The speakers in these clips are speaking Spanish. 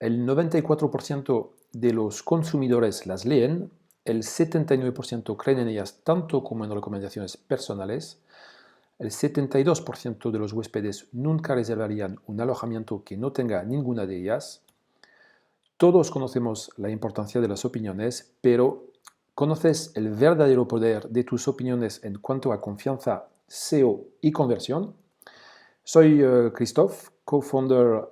el 94% de los consumidores las leen, el 79% creen en ellas tanto como en recomendaciones personales, el 72% de los huéspedes nunca reservarían un alojamiento que no tenga ninguna de ellas. Todos conocemos la importancia de las opiniones, pero ¿conoces el verdadero poder de tus opiniones en cuanto a confianza, SEO y conversión? Soy Christophe, co-founder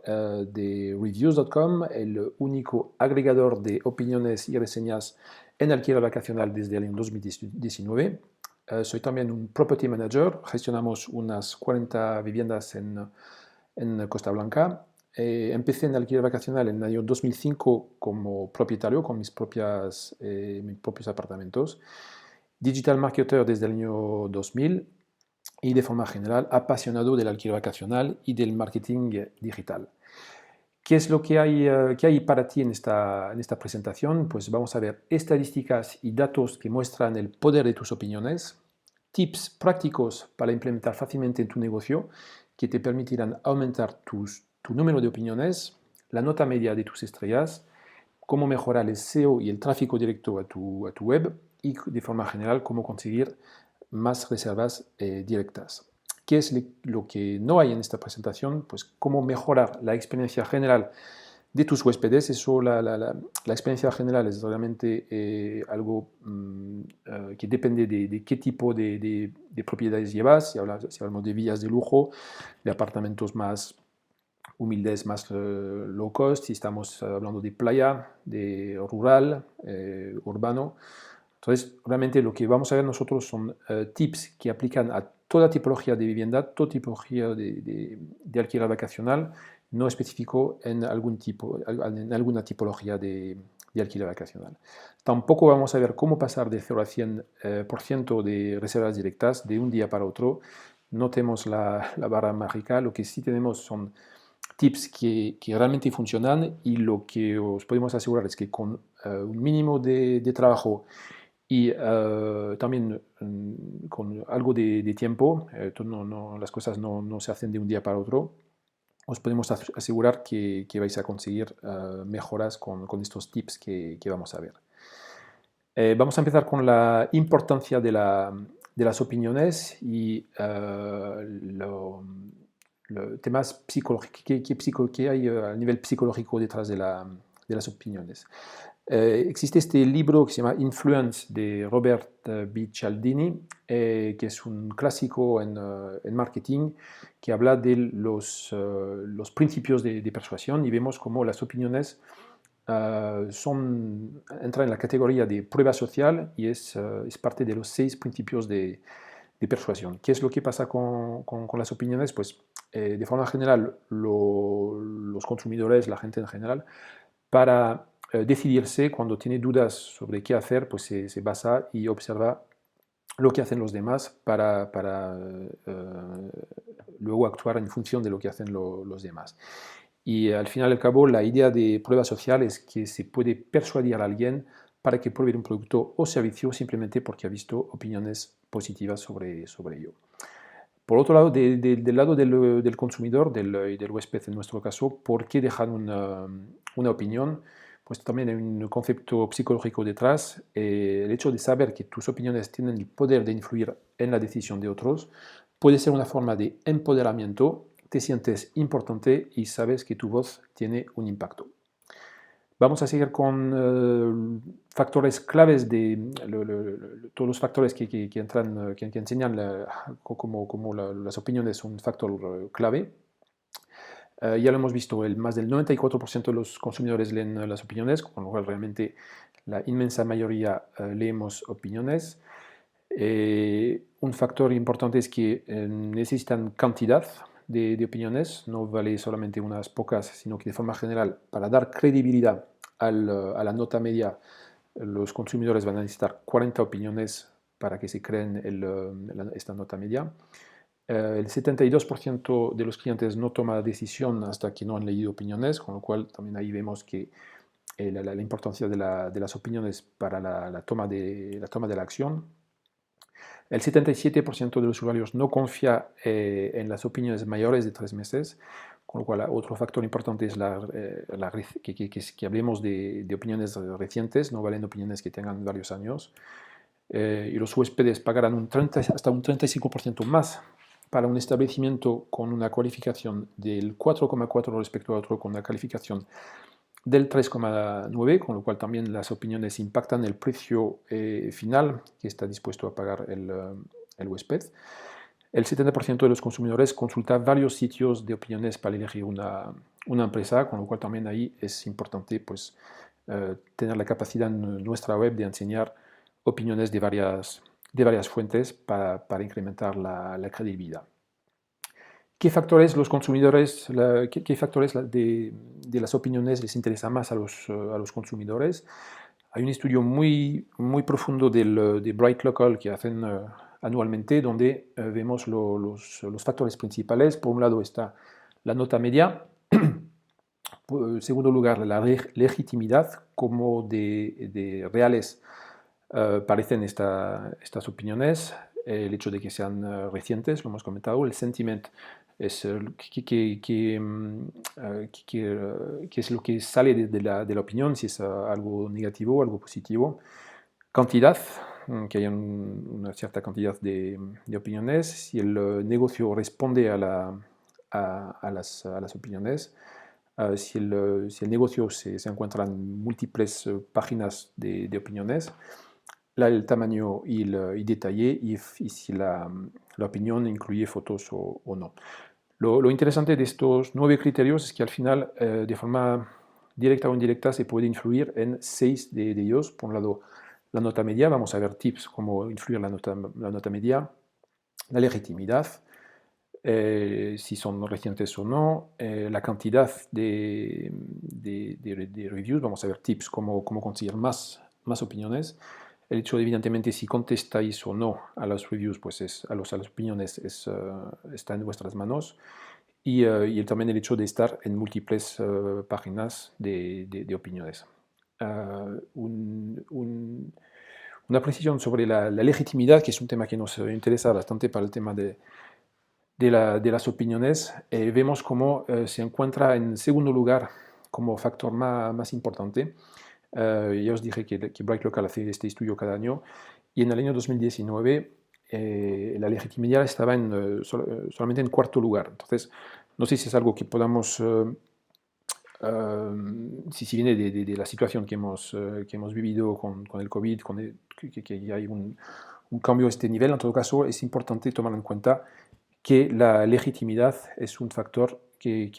de Reviews.com, el único agregador de opiniones y reseñas en alquiler vacacional desde el año 2019. Soy también un property manager, gestionamos unas 40 viviendas en Costa Blanca. Empecé en alquiler vacacional en el año 2005 como propietario con mis propios apartamentos. Digital marketer desde el año 2000 y de forma general apasionado del alquiler vacacional y del marketing digital. ¿Qué es lo que hay para ti en esta presentación? Pues vamos a ver estadísticas y datos que muestran el poder de tus opiniones, tips prácticos para implementar fácilmente en tu negocio que te permitirán aumentar tu número de opiniones, la nota media de tus estrellas, cómo mejorar el SEO y el tráfico directo a tu web y de forma general cómo conseguir más reservas directas. ¿Qué es lo que no hay en esta presentación? Pues cómo mejorar la experiencia general de tus huéspedes. Eso, la experiencia general es realmente algo que depende de qué tipo de propiedades llevas. Si hablamos de villas de lujo, de apartamentos más humildes, más low cost, si estamos hablando de playa, de rural, urbano. Entonces, realmente lo que vamos a ver nosotros son tips que aplican a toda tipología de vivienda, toda tipología de alquiler vacacional, no específico en alguna tipología de alquiler vacacional. Tampoco vamos a ver cómo pasar de 0 a 100% de reservas directas de un día para otro. No tenemos la barra mágica, lo que sí tenemos son tips que realmente funcionan y lo que os podemos asegurar es que con un mínimo de trabajo y también con algo de tiempo, las cosas no se hacen de un día para otro, os podemos asegurar que vais a conseguir mejoras con estos tips que vamos a ver. Vamos a empezar con la importancia de las opiniones y temas psicológicos, que hay a nivel psicológico detrás de las opiniones. Existe este libro que se llama Influence de Robert B. Cialdini, que es un clásico en marketing, que habla de los principios de persuasión y vemos cómo las opiniones entran en la categoría de prueba social y es parte de los 6 principios de persuasión. ¿Qué es lo que pasa con las opiniones? Pues de forma general los consumidores, la gente en general, para decidirse cuando tiene dudas sobre qué hacer, pues se basa y observa lo que hacen los demás para luego actuar en función de lo que hacen los demás. Y al final y al cabo, la idea de prueba social es que se puede persuadir a alguien para que pruebe un producto o servicio simplemente porque ha visto opiniones positivas sobre ello. Por otro lado, del lado del consumidor, del huésped en nuestro caso, ¿por qué dejar una opinión? Pues también hay un concepto psicológico detrás. El hecho de saber que tus opiniones tienen el poder de influir en la decisión de otros puede ser una forma de empoderamiento. Te sientes importante y sabes que tu voz tiene un impacto. Vamos a seguir con factores claves todos los factores que entran, que enseñan cómo las opiniones son un factor clave. Ya lo hemos visto, más del 94% de los consumidores leen las opiniones, con lo cual realmente la inmensa mayoría leemos opiniones. Un factor importante es que necesitan cantidad de opiniones, no vale solamente unas pocas, sino que de forma general, para dar credibilidad a la nota media, los consumidores van a necesitar 40 opiniones para que se creen esta nota media. El 72% de los clientes no toma decisión hasta que no han leído opiniones, con lo cual también ahí vemos que la importancia de las opiniones para la toma de la acción. El 77% de los usuarios no confía en las opiniones mayores de 3 meses, con lo cual otro factor importante es que hablemos de opiniones recientes, no valen opiniones que tengan varios años. Y los huéspedes pagarán hasta un 35% más para un establecimiento con una cualificación del 4,4 respecto a otro con una calificación del 3,9, con lo cual también las opiniones impactan el precio final que está dispuesto a pagar el huésped. El 70% de los consumidores consulta varios sitios de opiniones para elegir una empresa, con lo cual también ahí es importante pues, tener la capacidad en nuestra web de enseñar opiniones de varias fuentes para incrementar la credibilidad. ¿Qué factores los consumidores, qué factores de las opiniones les interesan más a los consumidores? Hay un estudio muy profundo de Bright Local que hacen anualmente, donde vemos los factores principales. Por un lado está la nota media, en segundo lugar la legitimidad, como de reales parecen estas opiniones, el hecho de que sean recientes, lo hemos comentado, el sentiment es qué es lo que sale de la opinión, si es algo negativo o algo positivo, cantidad, que haya una cierta cantidad de opiniones, si el negocio responde a las opiniones, si el negocio se encuentra en múltiples páginas de opiniones, el tamaño y detalle, y si la opinión incluye fotos o no. Lo interesante de estos 9 criterios es que al final, de forma directa o indirecta, se puede influir en 6 de ellos. Por un lado, la nota media, vamos a ver tips cómo influir la nota media, la legitimidad, si son recientes o no, la cantidad de reviews, vamos a ver tips cómo conseguir más opiniones. El hecho, evidentemente, si contestáis o no a las reviews, pues a las opiniones está en vuestras manos. Y también el hecho de estar en múltiples páginas de opiniones. Una precisión sobre la legitimidad, que es un tema que nos interesa bastante para el tema de las opiniones. Vemos cómo se encuentra en segundo lugar como factor más importante. Ya os dije que Bright Local hace este estudio cada año, y en el año 2019 la legitimidad estaba solamente en cuarto lugar. Entonces, no sé si es algo que podamos, si viene de la situación que hemos vivido con el COVID, que hay un cambio a este nivel. En todo caso, es importante tomar en cuenta que la legitimidad es un factor que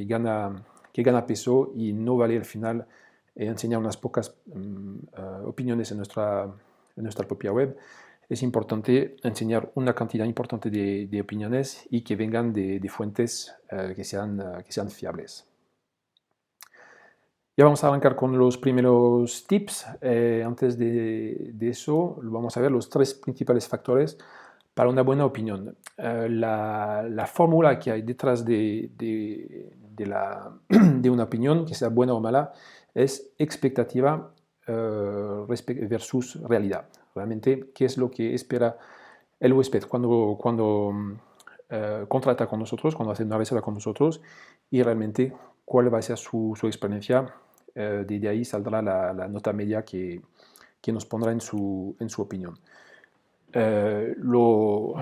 gana peso, y no vale al final enseñar unas pocas opiniones en nuestra propia web. Es importante enseñar una cantidad importante de opiniones y que vengan de fuentes que sean fiables. Ya vamos a arrancar con los primeros tips. Antes de eso, vamos a ver los 3 principales factores para una buena opinión. La fórmula que hay detrás de una opinión, que sea buena o mala, es expectativa versus realidad. Realmente, ¿qué es lo que espera el huésped cuando contrata con nosotros, cuando hace una reserva con nosotros, y realmente cuál va a ser su experiencia? De ahí saldrá la nota media que nos pondrá en su opinión. Los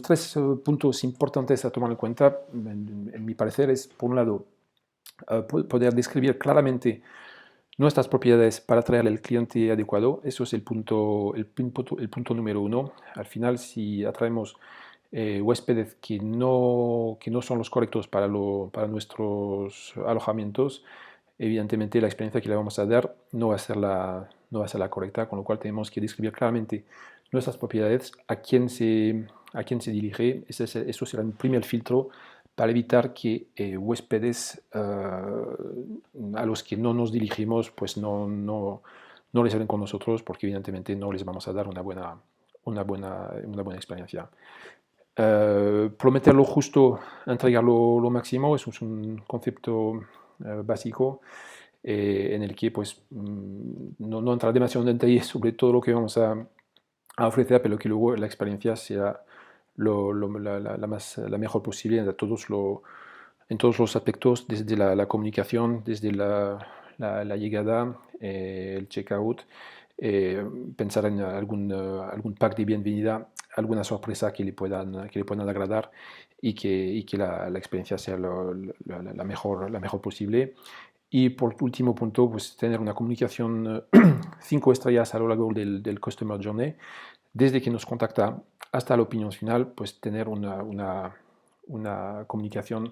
3 puntos importantes a tomar en cuenta, en mi parecer, es, por un lado, poder describir claramente nuestras propiedades para atraer al cliente adecuado. Eso es el punto número 1. Al final, si atraemos huéspedes que no son los correctos para nuestros alojamientos, evidentemente la experiencia que le vamos a dar no va a ser la correcta, con lo cual tenemos que describir claramente nuestras propiedades, a quién se dirige. Eso será un primer filtro para evitar que huéspedes a los que no nos dirigimos pues no reserven con nosotros, porque evidentemente no les vamos a dar una buena experiencia. Prometer lo justo, entregar lo máximo, eso es un concepto básico en el que pues no entrar demasiado en detalle sobre todo lo que vamos a ofrecer, pero que luego la experiencia sea la mejor posible, a todos lo en todos los aspectos, desde la comunicación, desde la llegada, el checkout, pensar en algún pack de bienvenida, alguna sorpresa que le puedan agradar y que la experiencia sea la mejor posible. Y por último punto, pues tener una comunicación 5 estrellas a lo largo del Customer Journey, desde que nos contacta hasta la opinión final, pues tener una comunicación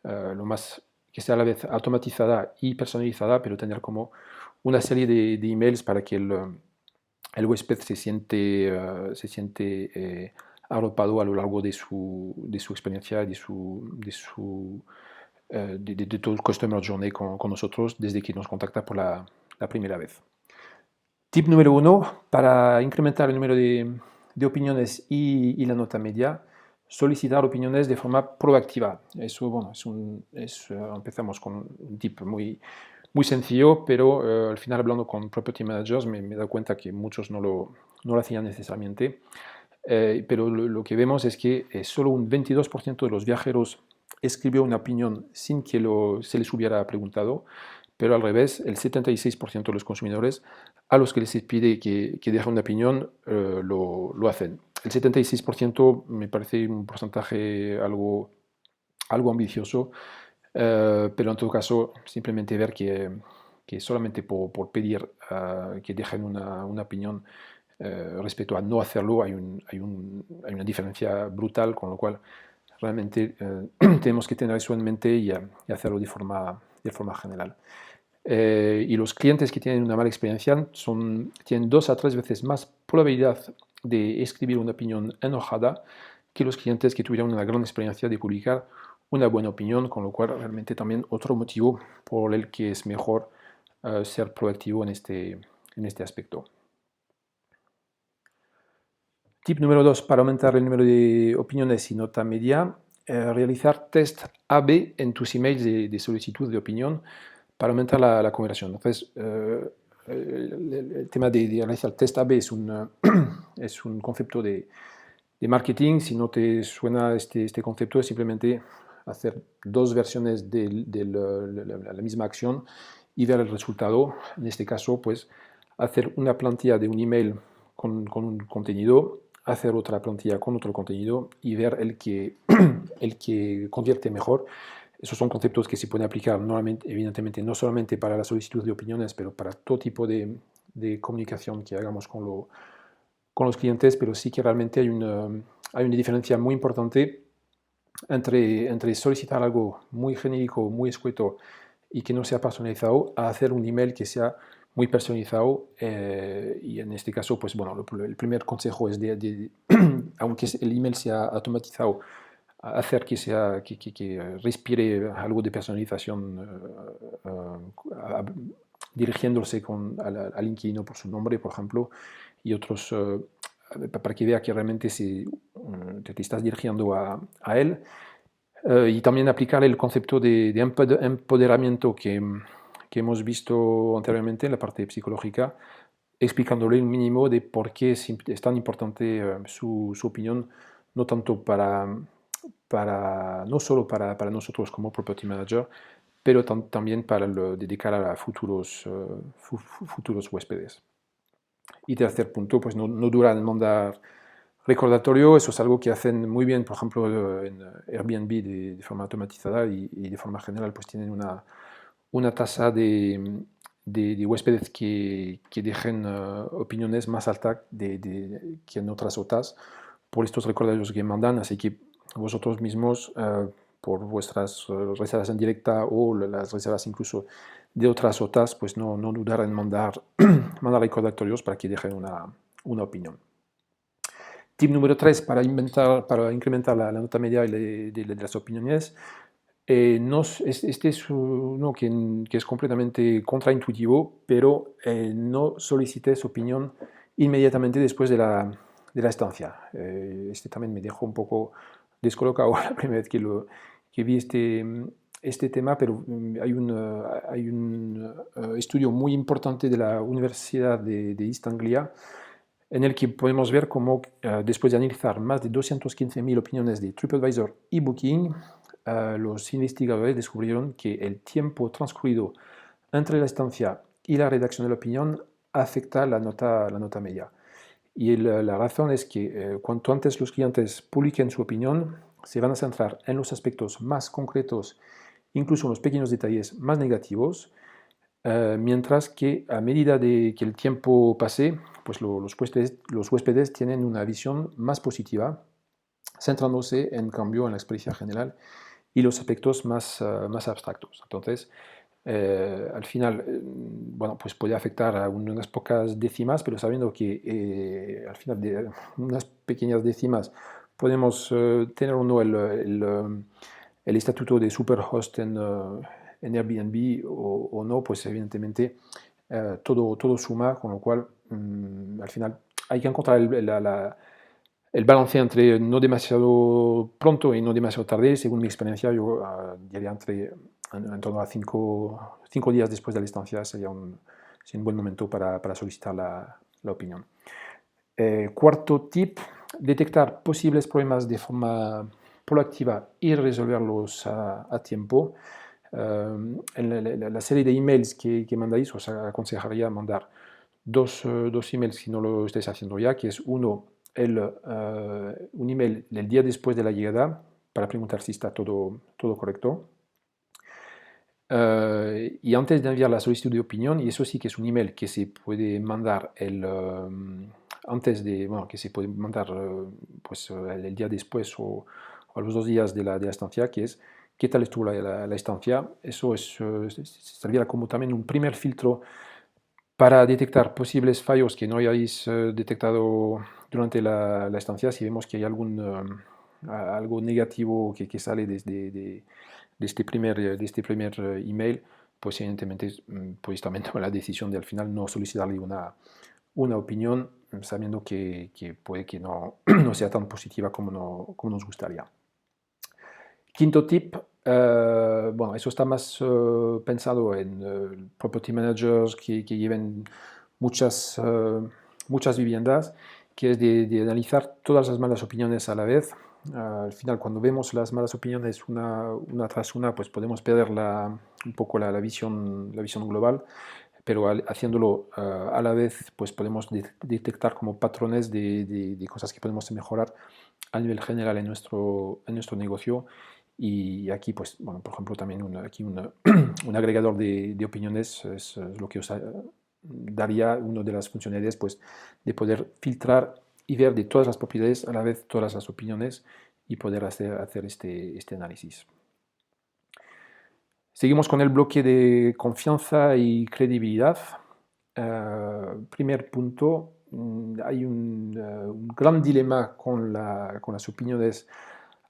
lo más que sea a la vez automatizada y personalizada, pero tener como una serie de emails para que el huésped se siente arropado a lo largo de su experiencia, de todo el Customer Journey con nosotros desde que nos contacta por la primera vez. Tip número 1, para incrementar el número de opiniones y la nota media, solicitar opiniones de forma proactiva. Eso, bueno, empezamos con un tip muy sencillo, pero al final hablando con property managers me he dado cuenta que muchos no lo hacían necesariamente. Pero lo que vemos es que solo un 22% de los viajeros escribió una opinión sin que se les hubiera preguntado, pero al revés, el 76% de los consumidores a los que les pide que dejen una opinión lo hacen. El 76% me parece un porcentaje algo ambicioso, pero en todo caso simplemente ver que solamente por pedir que dejen una opinión respecto a no hacerlo hay una diferencia brutal, con lo cual realmente tenemos que tener eso en mente y hacerlo de forma general. Y los clientes que tienen una mala experiencia tienen 2 a 3 veces más probabilidad de escribir una opinión enojada que los clientes que tuvieron una gran experiencia de publicar una buena opinión, con lo cual realmente también otro motivo por el que es mejor ser proactivo en este aspecto. Tip número 2, para aumentar el número de opiniones y nota media, realizar test A/B en tus emails de solicitud de opinión para aumentar la conversión. Entonces, el tema de realizar test A/B es un concepto de marketing. Si no te suena este concepto, es simplemente hacer 2 versiones de la misma acción y ver el resultado. En este caso, pues hacer una plantilla de un email con un contenido, hacer otra plantilla con otro contenido y ver el que convierte mejor. Esos son conceptos que se pueden aplicar evidentemente no solamente para la solicitud de opiniones, pero para todo tipo de comunicación que hagamos con los clientes, pero sí que realmente hay una diferencia muy importante entre solicitar algo muy genérico, muy escueto y que no sea personalizado, a hacer un email que sea muy personalizado. Y en este caso, pues bueno, el primer consejo es aunque el email sea automatizado, hacer que respire algo de personalización, dirigiéndose al inquilino por su nombre, por ejemplo, y otros, para que vea que realmente te estás dirigiendo a él. Y también aplicar el concepto de empoderamiento que hemos visto anteriormente en la parte psicológica, explicándole un mínimo de por qué es tan importante su opinión, no tanto no solo para nosotros como property manager, pero también para dedicar a futuros huéspedes. Y tercer punto, pues no dura en mandar recordatorio. Eso es algo que hacen muy bien, por ejemplo, en Airbnb de forma automatizada y de forma general pues tienen una tasa de huéspedes que dejen opiniones más alta que en otras OTAs por estos recordatorios que mandan, así que vosotros mismos por vuestras reservas en directa o las reservas incluso de otras OTAs, pues no dudar en mandar recordatorios para que dejen una opinión. Tip número 3, para incrementar la nota media de las opiniones. Este es uno que es completamente contraintuitivo, pero no solicites opinión inmediatamente después de la estancia. Este también me dejó un poco descolocado la primera vez que vi este tema, pero hay un estudio muy importante de la Universidad de East Anglia en el que podemos ver cómo después de analizar más de 215.000 opiniones de TripAdvisor y Booking, los investigadores descubrieron que el tiempo transcurrido entre la estancia y la redacción de la opinión afecta la nota media. Y la razón es que cuanto antes los clientes publiquen su opinión, se van a centrar en los aspectos más concretos, incluso en los pequeños detalles más negativos, mientras que a medida de que el tiempo pase, pues los huéspedes tienen una visión más positiva, centrándose en cambio en la experiencia general y los aspectos más abstractos. Entonces, al final, bueno, pues puede afectar a unas pocas décimas, pero sabiendo que al final de unas pequeñas décimas podemos tener o no el estatuto de superhost en Airbnb o no, pues evidentemente todo suma, con lo cual al final hay que encontrar el balance entre no demasiado pronto y no demasiado tarde. Según mi experiencia, yo diría en torno a 5 días después de la estancia sería un buen momento para solicitar la opinión. Cuarto tip, detectar posibles problemas de forma proactiva y resolverlos a tiempo. En la serie de emails que mandáis, os aconsejaría mandar dos emails si no lo estáis haciendo ya, que es uno, un email el día después de la llegada para preguntar si está todo correcto. Y antes de enviar la solicitud de opinión, y eso sí que es un email que se puede mandar que se puede mandar el día después o a los 2 días de la estancia, que es ¿qué tal estuvo la estancia? Eso serviría como también un primer filtro para detectar posibles fallos que no hayáis detectado durante la estancia. Si vemos que hay algo negativo que sale de este primer email, pues evidentemente podéis también tomar la decisión de al final no solicitarle una opinión, sabiendo que puede que no, no sea tan positiva como nos gustaría. Quinto tip, bueno, eso está más pensado en property managers que lleven muchas viviendas, que es de analizar todas las malas opiniones a la vez. Al final, cuando vemos las malas opiniones una tras una, pues podemos perder un poco la visión global, pero haciéndolo a la vez, pues podemos detectar como patrones de cosas que podemos mejorar a nivel general en nuestro negocio. Y aquí, pues, bueno, por ejemplo, también un agregador de opiniones es lo que os daría una de las funcionalidades, pues, de poder filtrar y ver de todas las propiedades a la vez todas las opiniones y poder hacer este análisis. Seguimos con el bloque de confianza y credibilidad. Primer punto, hay un gran dilema con las opiniones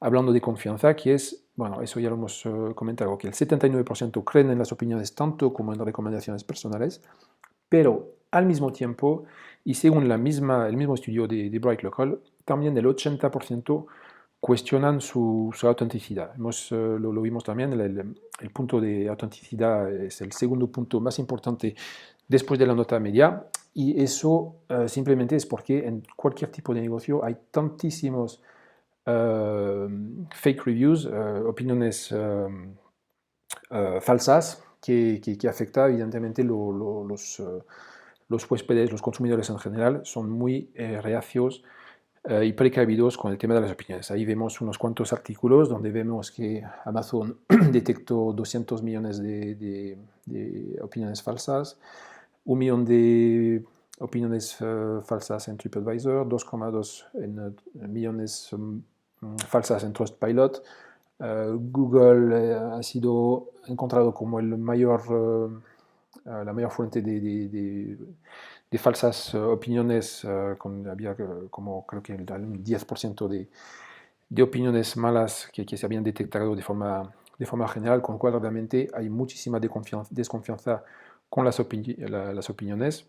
hablando de confianza, que es, bueno, eso ya lo hemos comentado, que el 79% creen en las opiniones tanto como en recomendaciones personales, pero al mismo tiempo, y según el mismo estudio de Bright Local, también el 80% cuestionan su autenticidad. Lo vimos también, el punto de autenticidad es el segundo punto más importante después de la nota media, y eso simplemente es porque en cualquier tipo de negocio hay tantísimos fake reviews, opiniones falsas, que afecta evidentemente los huéspedes, los consumidores en general, son muy reacios y precavidos con el tema de las opiniones. Ahí vemos unos cuantos artículos donde vemos que Amazon detectó 200 millones de opiniones falsas, 1 millón de opiniones falsas en TripAdvisor, 2,2 millones falsas en Trustpilot. Google ha sido encontrado como la mayor fuente de falsas opiniones, había como creo que un 10% de opiniones malas que se habían detectado de forma general, con lo cual realmente hay muchísima desconfianza con las opiniones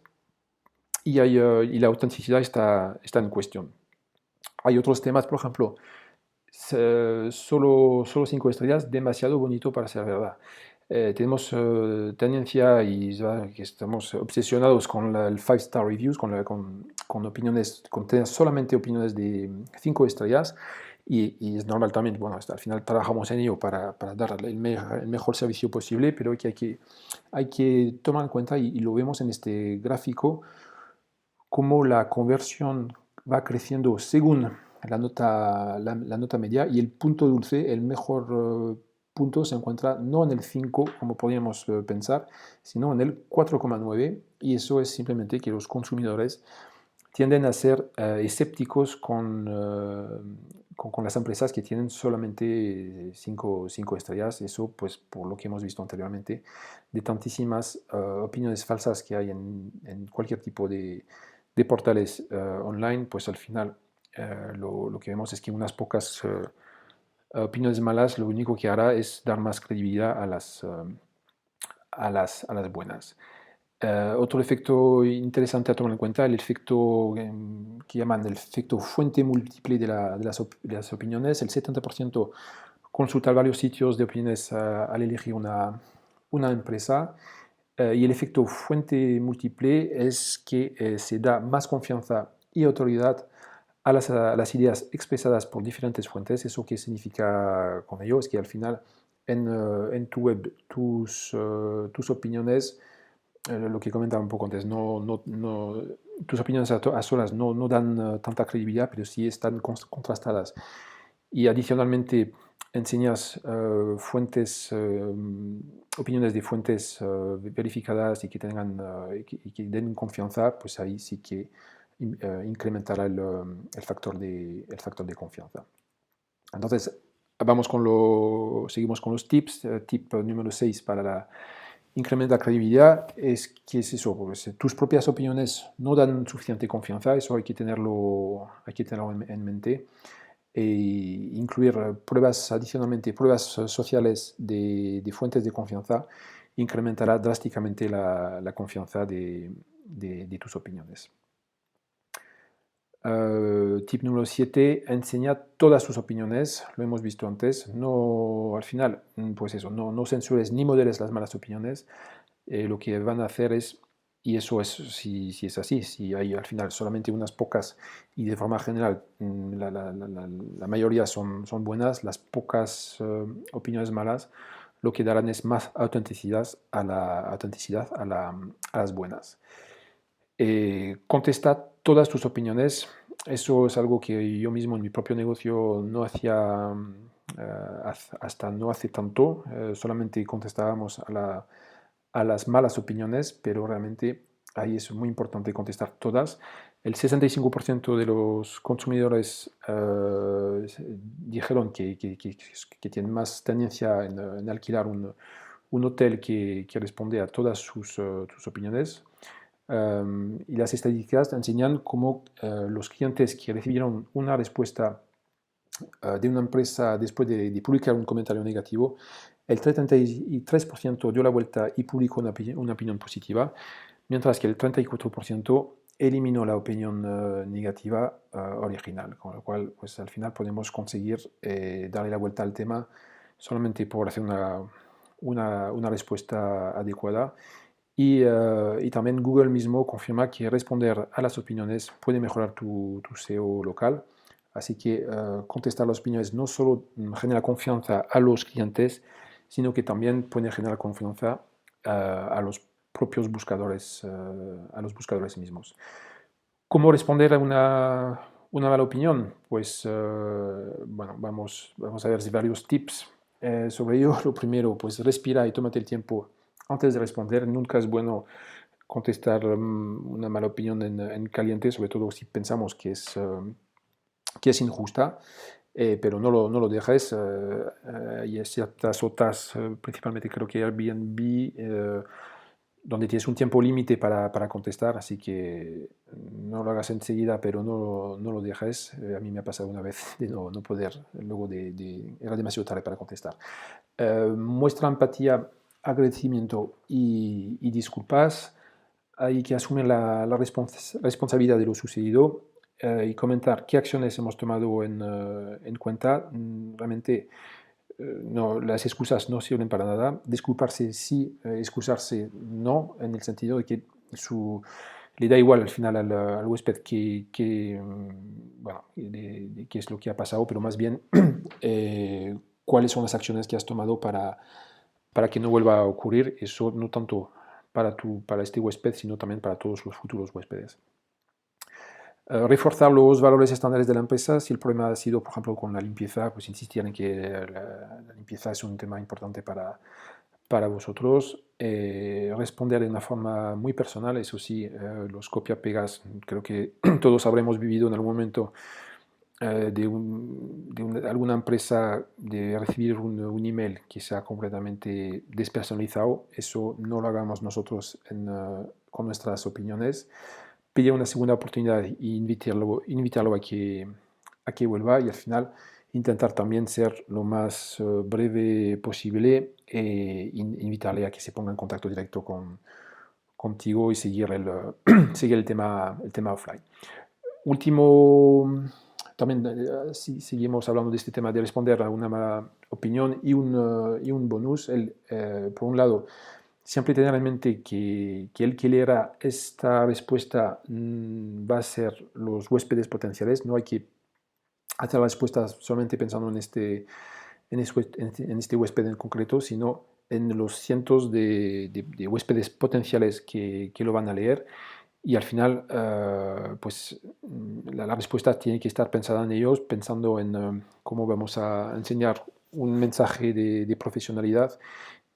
y la autenticidad está en cuestión. Hay otros temas, por ejemplo, solo 5 estrellas, demasiado bonito para ser verdad. Tenemos tendencia y que estamos obsesionados con el 5-star reviews, con opiniones, con tener solamente opiniones de 5 estrellas, y es normal también, bueno, al final trabajamos en ello para dar el mejor servicio posible, pero que hay que tomar en cuenta, y lo vemos en este gráfico, cómo la conversión va creciendo según la nota media, y el punto dulce, el mejor punto, se encuentra no en el 5, como podríamos pensar, sino en el 4,9, y eso es simplemente que los consumidores tienden a ser escépticos con las empresas que tienen solamente 5 estrellas. Eso, pues, por lo que hemos visto anteriormente, de tantísimas opiniones falsas que hay en cualquier tipo de portales online, pues al final lo que vemos es que unas pocas opiniones malas lo único que hará es dar más credibilidad a las buenas. Otro efecto interesante a tomar en cuenta, el efecto que llaman el efecto fuente múltiple de las opiniones. El 70% consulta varios sitios de opiniones al elegir una empresa. Y el efecto fuente múltiple es que se da más confianza y autoridad a las ideas expresadas por diferentes fuentes. ¿Eso qué significa con ello? Es que al final en tu web tus opiniones, lo que comentaba un poco antes, tus opiniones a solas no dan tanta credibilidad, pero sí están contrastadas. Y adicionalmente enseñas opiniones de fuentes verificadas y que tengan y que den confianza, pues ahí sí que incrementará el factor de confianza. Entonces, seguimos con los tips. Tip número 6 para incrementar la credibilidad es eso, pues, tus propias opiniones no dan suficiente confianza, eso hay que tenerlo en mente. E incluir adicionalmente pruebas sociales de fuentes de confianza incrementará drásticamente la confianza de tus opiniones. Tip número 7, enseña todas tus opiniones, lo hemos visto antes. No, al final, pues eso, no censures ni modeles las malas opiniones. Lo que van a hacer es, y eso es si es así, si hay al final solamente unas pocas y de forma general la mayoría son buenas, las pocas opiniones malas lo que darán es más autenticidad a las buenas. Contesta todas tus opiniones. Eso es algo que yo mismo en mi propio negocio no hacía hasta no hace tanto. Solamente contestábamos a las malas opiniones, pero realmente ahí es muy importante contestar todas. El 65% de los consumidores dijeron que tienen más tendencia en alquilar un hotel que responde a todas sus opiniones. Y las estadísticas enseñan cómo los clientes que recibieron una respuesta de una empresa después de publicar un comentario negativo, el 33% dio la vuelta y publicó una opinión positiva, mientras que el 34% eliminó la opinión negativa original, con lo cual, pues al final podemos conseguir darle la vuelta al tema solamente por hacer una respuesta adecuada. Y también Google mismo confirma que responder a las opiniones puede mejorar tu SEO local. Así que contestar las opiniones no solo genera confianza a los clientes, sino que también puede generar confianza a los propios buscadores, a los buscadores mismos. ¿Cómo responder a una mala opinión? Pues bueno, vamos a ver varios tips sobre ello. Lo primero, pues respira y tómate el tiempo antes de responder. Nunca es bueno contestar una mala opinión en caliente, sobre todo si pensamos que es injusta, pero no lo dejes. Hay ciertas otras, principalmente creo que Airbnb, donde tienes un tiempo límite para contestar, así que no lo hagas enseguida, pero no lo dejes. A mí me ha pasado una vez de no poder, luego era demasiado tarde para contestar. Muestra empatía, agradecimiento y disculpas. Hay que asumir la responsabilidad de lo sucedido y comentar qué acciones hemos tomado en cuenta. Realmente no, las excusas no sirven para nada. Disculparse sí, excusarse no, en el sentido de que le da igual al final al huésped bueno, qué es lo que ha pasado, pero más bien cuáles son las acciones que has tomado para que no vuelva a ocurrir. Eso no tanto para este huésped, sino también para todos los futuros huéspedes. Reforzar los valores estándares de la empresa. Si el problema ha sido, por ejemplo, con la limpieza, pues insistir en que la limpieza es un tema importante para vosotros. Responder de una forma muy personal, eso sí, los copia-pegas, creo que todos habremos vivido en algún momento alguna empresa de recibir un email que sea completamente despersonalizado. Eso no lo hagamos nosotros con nuestras opiniones. Pedir una segunda oportunidad e invitarlo a que vuelva, y al final intentar también ser lo más breve posible e invitarle a que se ponga en contacto directo contigo y seguir seguir el tema offline. Último, también si seguimos hablando de este tema de responder a una mala opinión y un bonus, por un lado, siempre tener en mente que el que leerá esta respuesta va a ser los huéspedes potenciales. No hay que hacer la respuesta solamente pensando en este huésped en concreto, sino en los cientos de huéspedes potenciales que lo van a leer. Y al final, pues la respuesta tiene que estar pensada en ellos, pensando en cómo vamos a enseñar un mensaje de profesionalidad,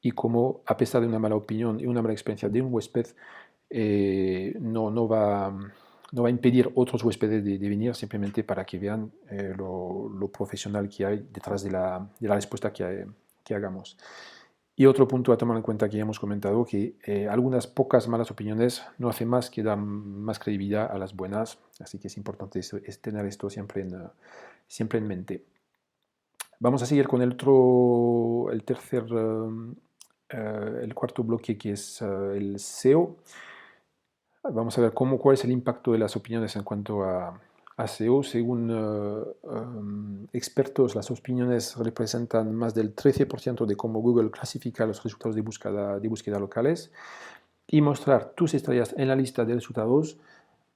y cómo, a pesar de una mala opinión y una mala experiencia de un huésped, no va a impedir otros huéspedes de venir, simplemente para que vean lo profesional que hay detrás de la respuesta que hagamos. Y otro punto a tomar en cuenta, que ya hemos comentado, que algunas pocas malas opiniones no hacen más que dar más credibilidad a las buenas, así que es importante tener esto siempre en mente. Vamos a seguir con el cuarto bloque, que es el SEO. Vamos a ver cuál es el impacto de las opiniones en cuanto a SEO. Según expertos, las opiniones representan más del 13% de cómo Google clasifica los resultados de búsqueda locales, y mostrar tus estrellas en la lista de resultados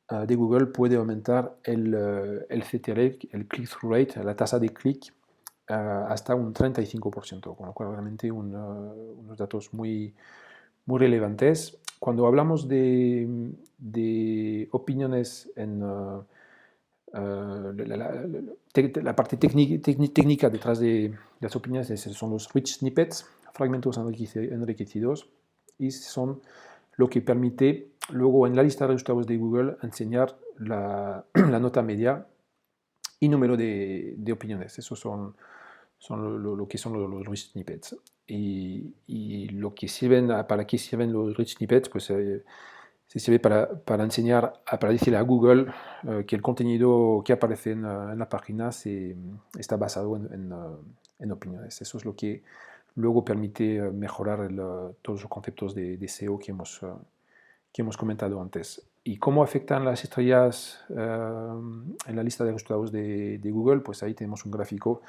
de Google puede aumentar el CTR, el click-through rate, la tasa de clic, hasta un 35%, con lo cual realmente unos datos muy, muy relevantes. Cuando hablamos de opiniones en la parte técnica detrás de las opiniones, son los rich snippets, fragmentos enriquecidos, y son lo que permite luego en la lista de resultados de Google enseñar la nota media y número de opiniones. Esos son lo que son los rich snippets. Y lo que sirven, ¿para qué sirven los rich snippets? Pues se sirve para enseñar, para decirle a Google que el contenido que aparece en la página está basado en opiniones. Eso es lo que luego permite mejorar todos los conceptos de SEO que hemos comentado antes. ¿Y cómo afectan las estrellas en la lista de resultados de Google? Pues ahí tenemos un gráfico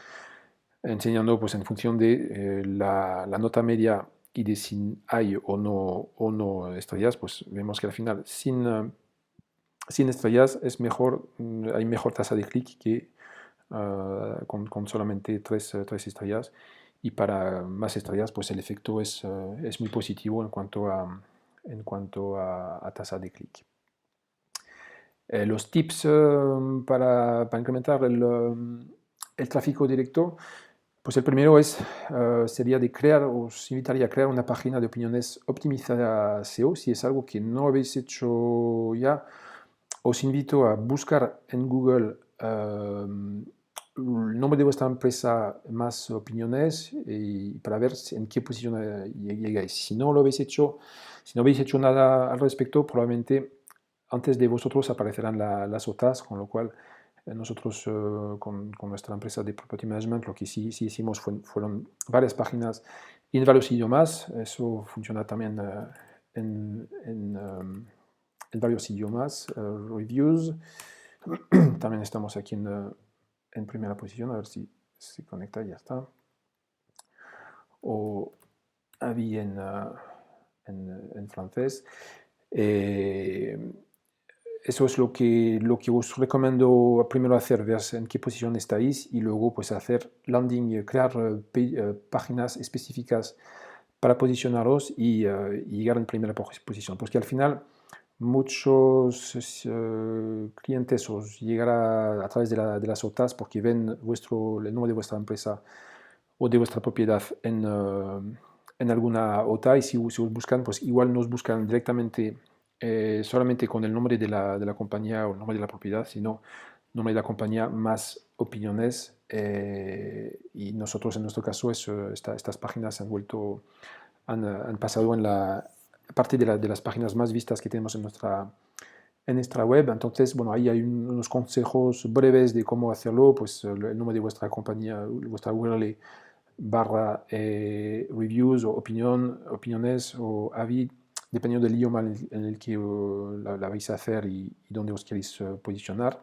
enseñando, pues en función de la nota media y de si hay o no estrellas, pues vemos que al final sin estrellas hay mejor tasa de clic que con solamente tres estrellas, y para más estrellas pues el efecto es muy positivo en cuanto a tasa de clic. Los tips para incrementar el tráfico directo, pues el primero sería os invitaría a crear una página de opiniones optimizada SEO. Si es algo que no habéis hecho ya, os invito a buscar en Google el nombre de vuestra empresa más opiniones, y para ver en qué posición llegáis. Si no habéis hecho nada al respecto, probablemente antes de vosotros aparecerán las otras, con lo cual nosotros con nuestra empresa de Property Management lo que sí hicimos fueron varias páginas en varios idiomas. Eso funciona también en varios idiomas. Reviews. También estamos aquí en primera posición, a ver si se conecta, ya está. O avis en francés. eso es lo que os recomiendo primero hacer, ver en qué posición estáis y luego pues hacer landing, crear páginas específicas para posicionaros y llegar en primera posición. Porque al final muchos clientes os llegarán a través de las OTAs porque ven el nombre de vuestra empresa o de vuestra propiedad en alguna OTA y si os buscan, pues igual nos buscan directamente solamente con el nombre de la compañía o el nombre de la propiedad, sino nombre de la compañía más opiniones y nosotros en nuestro caso estas páginas han pasado en la parte de las páginas más vistas que tenemos en nuestra web. Entonces, bueno, ahí hay unos consejos breves de cómo hacerlo, pues el nombre de vuestra compañía, vuestra URL barra reviews o opiniones o avis, dependiendo del idioma en el que la vais a hacer y dónde os queréis posicionar.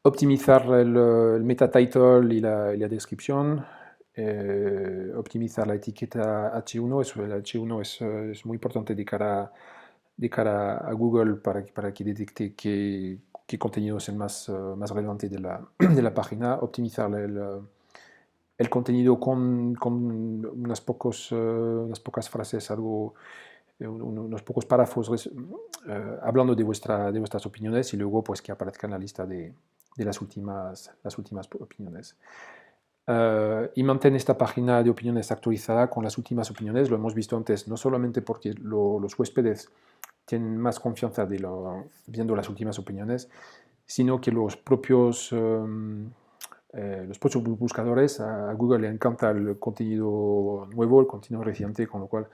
Optimizar el meta title y la descripción. Optimizar la etiqueta H1, el H1 es muy importante de cara a Google para que detecte qué contenido es el más relevante de la página. Optimizar el contenido con unas pocas frases, unos pocos párrafos hablando de vuestras opiniones y luego pues que aparezca en la lista de las últimas opiniones. Y mantén esta página de opiniones actualizada con las últimas opiniones, lo hemos visto antes, no solamente porque los huéspedes tienen más confianza viendo las últimas opiniones, sino que los propios buscadores, a Google le encanta el contenido nuevo, el contenido reciente, con lo cual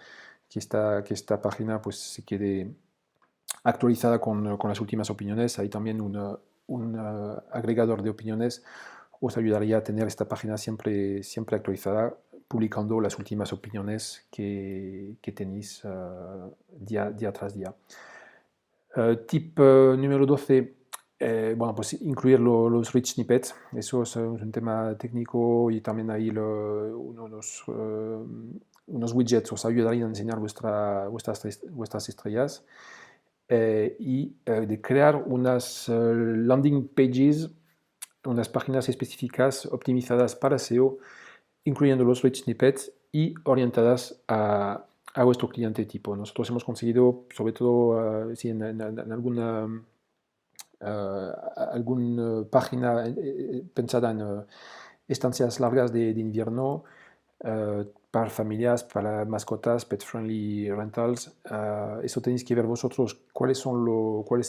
que esta página pues se quede actualizada con las últimas opiniones. Hay también un agregador de opiniones os ayudaría a tener esta página siempre actualizada, publicando las últimas opiniones que tenéis día tras día. Tip número 12, bueno, pues incluir los rich snippets. Eso es un tema técnico y también ahí unos widgets os ayudarían a enseñar vuestras estrellas y de crear unas landing pages, unas páginas específicas optimizadas para SEO, incluyendo los rich snippets y orientadas a vuestro cliente tipo. Nosotros hemos conseguido, sobre todo si en alguna página pensada en estancias largas de invierno para familias, para mascotas, pet-friendly rentals. Eso tenéis que ver vosotros cuál es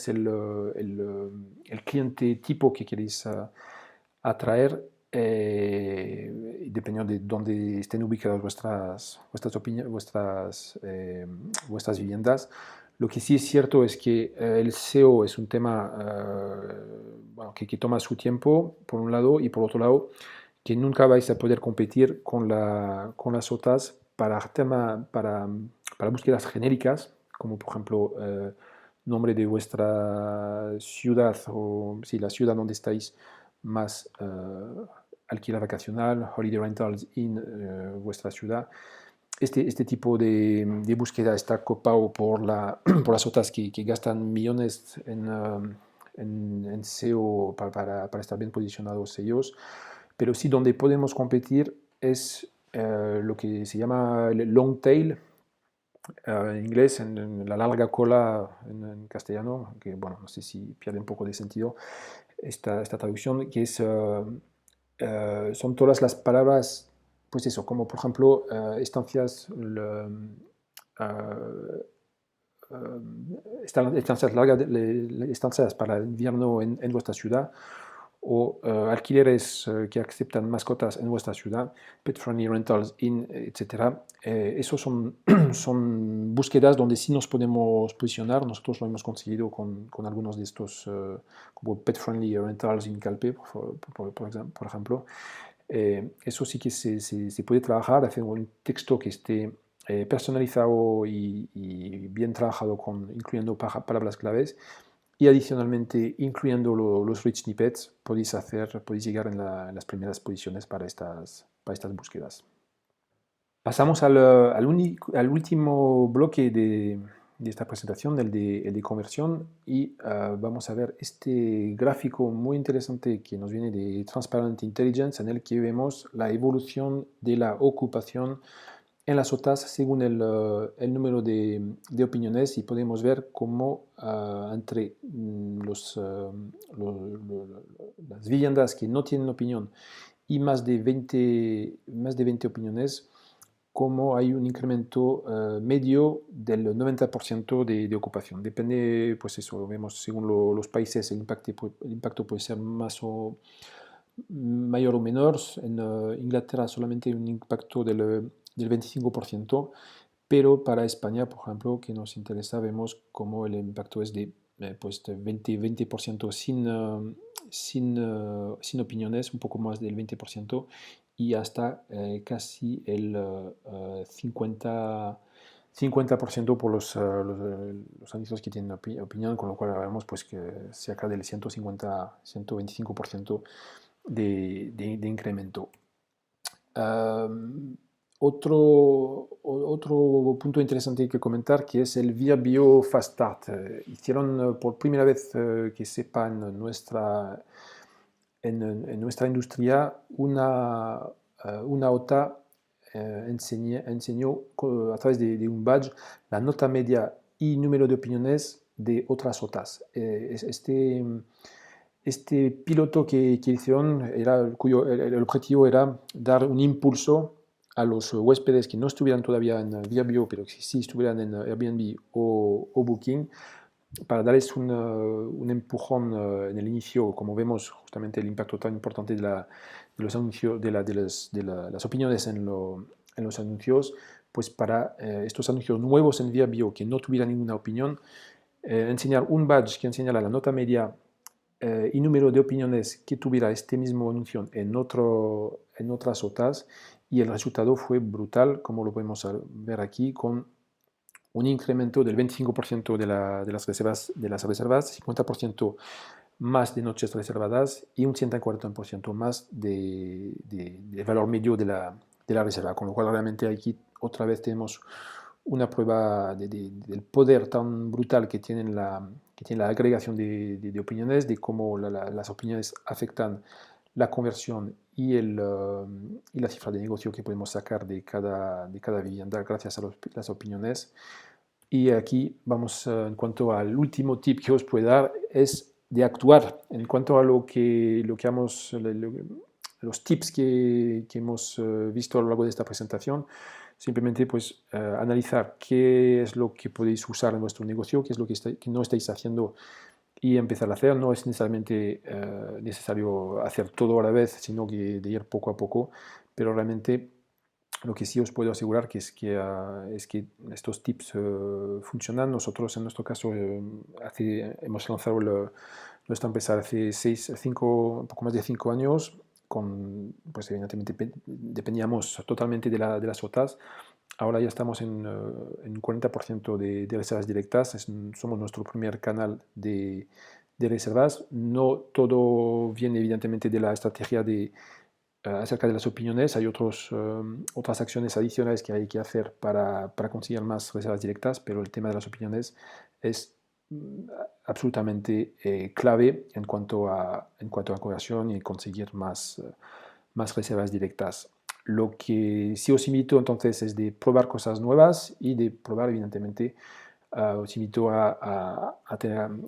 el cliente tipo que queréis atraer, dependiendo de dónde estén ubicadas vuestras viviendas. Lo que sí es cierto es que el SEO es un tema bueno, que toma su tiempo, por un lado, y por otro lado, que nunca vais a poder competir con las OTAs para búsquedas genéricas, como por ejemplo nombre de vuestra ciudad o si la ciudad donde estáis más alquiler vacacional, holiday rentals in vuestra ciudad. Este tipo de búsqueda está copado por las OTAs que gastan millones en SEO para estar bien posicionados ellos. Pero sí, donde podemos competir es lo que se llama el long tail, en inglés, en la larga cola en castellano, que bueno, no sé si pierde un poco de sentido esta traducción, que es, son todas las palabras, pues eso, como por ejemplo estancias, estancias largas, estancias para el invierno en vuestra ciudad, o alquileres que aceptan mascotas en vuestra ciudad, pet-friendly rentals in, etc. Esos son búsquedas donde sí nos podemos posicionar. Nosotros lo hemos conseguido con algunos de estos, como pet-friendly rentals in Calpe, por ejemplo. Eso sí que se puede trabajar, hacer un texto que esté personalizado y bien trabajado, incluyendo palabras claves. Y adicionalmente, incluyendo los rich snippets, podéis llegar en las primeras posiciones para estas búsquedas. Pasamos al último bloque esta presentación, el de conversión, y vamos a ver este gráfico muy interesante que nos viene de Transparent Intelligence, en el que vemos la evolución de la ocupación en las OTAs según el número de opiniones, y podemos ver cómo entre las viviendas que no tienen opinión y más de 20 opiniones, como hay un incremento medio del 90% de ocupación. Depende, pues eso, vemos según los países el impacto puede ser más o mayor o menor. En Inglaterra solamente un impacto del 25%, pero para España, por ejemplo, que nos interesa, vemos como el impacto es de, pues de 20% sin opiniones, un poco más del 20%, y hasta casi el 50% por los anuncios que tienen opinión, con lo cual vemos pues, que cerca del 150-125% de incremento. Otro punto interesante que comentar, que es el VRBO Fast Start. Hicieron por primera vez, que sepa, en nuestra industria, una OTA enseñó a través de un badge la nota media y número de opiniones de otras OTAs. Este piloto que hicieron, cuyo el objetivo era dar un impulso a los huéspedes que no estuvieran todavía en VRBO, pero que sí estuvieran en Airbnb o Booking, para darles un empujón en el inicio, como vemos justamente el impacto tan importante de los anuncios, de las opiniones en los anuncios, pues para estos anuncios nuevos en VRBO que no tuvieran ninguna opinión, enseñar un badge que enseñara la nota media y número de opiniones que tuviera este mismo anuncio en otras OTAs, y el resultado fue brutal, como lo podemos ver aquí, con un incremento del 25% de las reservas, 50% más de noches reservadas y un 140% más de valor medio de la reserva, con lo cual realmente aquí otra vez tenemos una prueba del poder tan brutal que tiene la agregación de opiniones, de cómo las opiniones afectan la conversión y la cifra de negocio que podemos sacar de cada vivienda gracias a las opiniones. Y aquí vamos, en cuanto al último tip que os puedo dar, es de actuar. En cuanto a los tips que hemos visto a lo largo de esta presentación, simplemente pues analizar qué es lo que podéis usar en vuestro negocio, qué es lo que no estáis haciendo, y empezar a hacer. No es necesariamente necesario hacer todo a la vez, sino que de ir poco a poco, pero realmente lo que sí os puedo asegurar es que estos tips funcionan. Nosotros, en nuestro caso, hemos lanzado nuestra empresa hace un poco más de 5 años. Pues evidentemente dependíamos totalmente de las OTAs. Ahora ya estamos en un 40% de reservas directas. Somos nuestro primer canal de reservas. No todo viene evidentemente de la estrategia acerca de las opiniones. Hay otras acciones adicionales que hay que hacer para conseguir más reservas directas, pero el tema de las opiniones es absolutamente clave en cuanto a conversión y conseguir más reservas directas. Lo que sí os invito entonces es de probar cosas nuevas y de probar evidentemente. Os invito a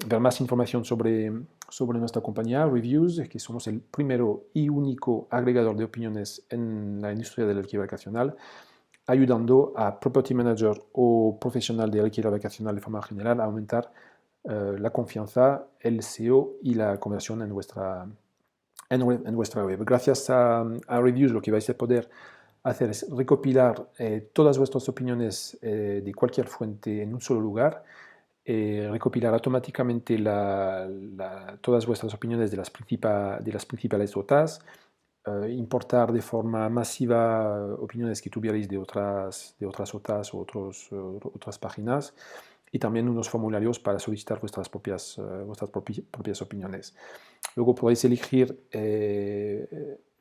ver más información sobre nuestra compañía, Reviews, que somos el primero y único agregador de opiniones en la industria del alquiler vacacional, ayudando a property manager o profesional de alquiler vacacional de forma general a aumentar la confianza, el SEO y la conversión en vuestra web. Gracias a Reviews, lo que vais a poder hacer es recopilar todas vuestras opiniones de cualquier fuente en un solo lugar, recopilar automáticamente todas vuestras opiniones de las principales OTAs, importar de forma masiva opiniones que tuvierais de otras OTAs o otras páginas, y también unos formularios para solicitar vuestras propias opiniones. Luego podéis elegir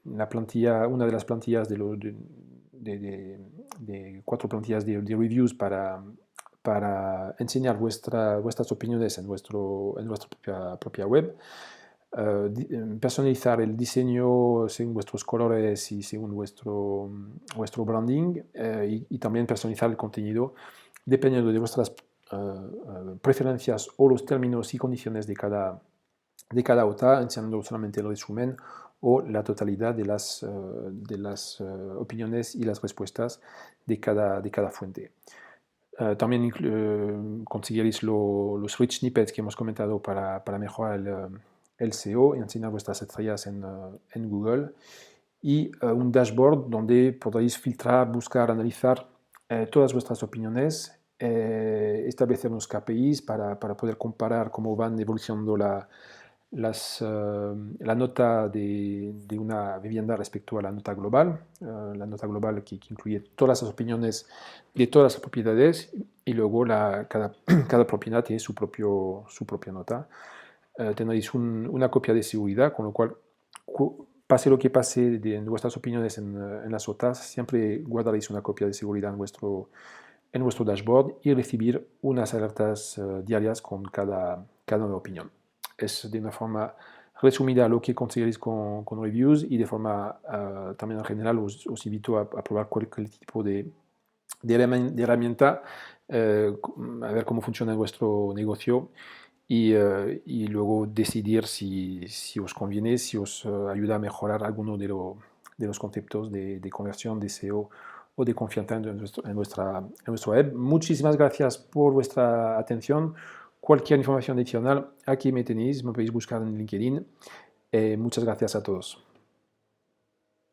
una de las plantillas de 4 plantillas de reviews para para enseñar vuestras opiniones en vuestra propia web, personalizar el diseño según vuestros colores y según vuestro branding, y también personalizar el contenido dependiendo de vuestras preferencias o los términos y condiciones de cada OTA, enseñando solamente el resumen o la totalidad de las opiniones y las respuestas de cada fuente. También conseguiréis los rich snippets que hemos comentado para mejorar el SEO y enseñar vuestras estrellas en Google, y un dashboard donde podréis filtrar, buscar, analizar todas vuestras opiniones, establecer unos KPIs para poder comparar cómo van evolucionando la nota de una vivienda respecto a la nota global, que incluye todas las opiniones de todas las propiedades, y luego cada propiedad tiene su propia nota. Tendréis una copia de seguridad, con lo cual, pase lo que pase de vuestras opiniones en las OTAs, siempre guardaréis una copia de seguridad en vuestro dashboard y recibir unas alertas diarias con cada nueva opinión. Es de una forma resumida lo que conseguiréis con reviews, y de forma también en general os invito a probar cualquier tipo de herramienta, a ver cómo funciona vuestro negocio, y luego decidir si os conviene, si os ayuda a mejorar alguno de los conceptos de conversión, de SEO o de confianza en nuestra web. Muchísimas gracias por vuestra atención. Cualquier información adicional, aquí me tenéis, me podéis buscar en LinkedIn. Muchas gracias a todos.